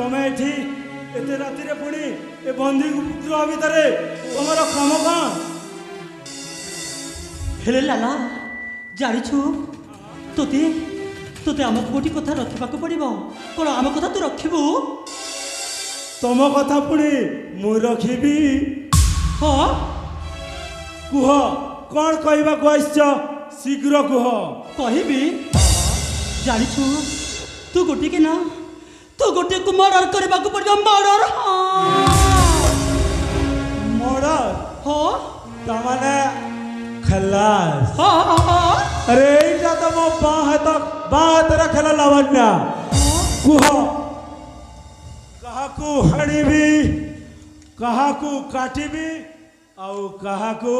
तमे एठी एते राति रे पुणी ए बंदी गृह भितरे तमर काम कौन हेले लाला जानिछु तोते तोते आमको गोटी कथा रखिबाको पड़िबो कोन आम कथा तू रखिबू तम कथा पुणी मु रखिबी हाँ कुह कौन कहवा आइछ शीघ्र कुह कहबी जानिछु तू गोटी के ना तू गोटे को मर्डर करबाको पड़िबो मर्डर मर्डर हाँ तमाने खलास हाँ अरे इटा तो मो बाह तेरा खेला लावण्या कुह कहाकू हणीबी कहाकू काटिबी आउ कहाकू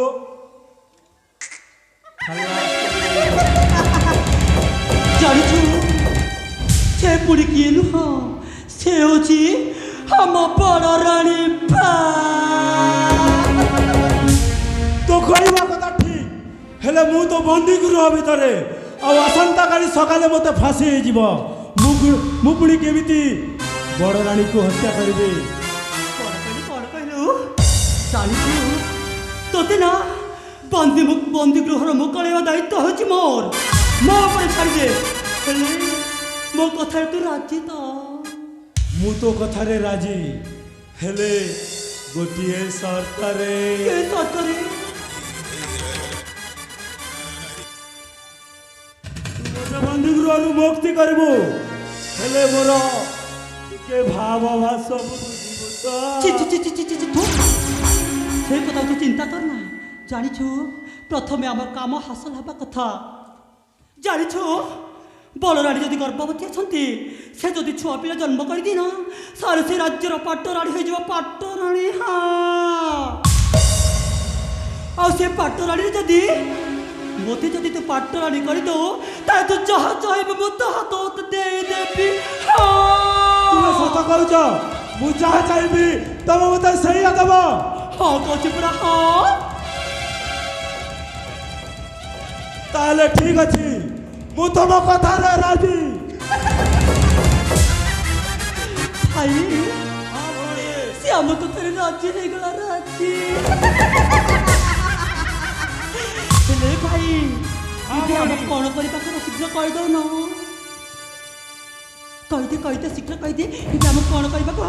जानिछु से पुड़ी किए नुह से होची हम बड़ रानी तो कहवा कथा ठीक हेले मु तो बंदी गृह भितरे आ आसंता काली सकाले मते फांसी हे जीव मु पुणी केमिति बड़ रानी को हत्या करिबे कौन कहलु जानिछु तोते ना बंदी गृहर मुकळेवा दायित्व होची मोर मो पर छाड़ दे हेले मो कथा तू राजी तो मु तो कथा रे राजी हेले गोटिए शर्त रे के सतरे बंदी गृह मुक्ति करबो हेले मोर के भाव भाव सब बुझिबो ची ची ची ची ची तू से कथा तू चिंता करना जानिछु प्रथमे आम काम हासिल हवा कथा जानिछु बलराणी जदि गर्भवती अछंती से जदि छुआ पिला जन्म कर दी ना सारे से राज्यर पाटराणी हो जाव पाटराणी हाँ आ से पाटराणी जदि मोते जदि तू पाटराणी कर दो ताले तू जहा चाहे मो तहा तो दे देबी तुमे सत कहूछ मु जहा चाहबी तब मते सही दब हाँ कहछि पूरा हाँ ताले ठीक अछि मु तुम कथा रे राजी भाई हां भौणी से हम तो तेरे राजी है गला राजी ले भाई इते हम कोन करि पाखर शीघ्र कहि दो न कहि दे शीघ्र कहि दे इते हम कोन करिबा को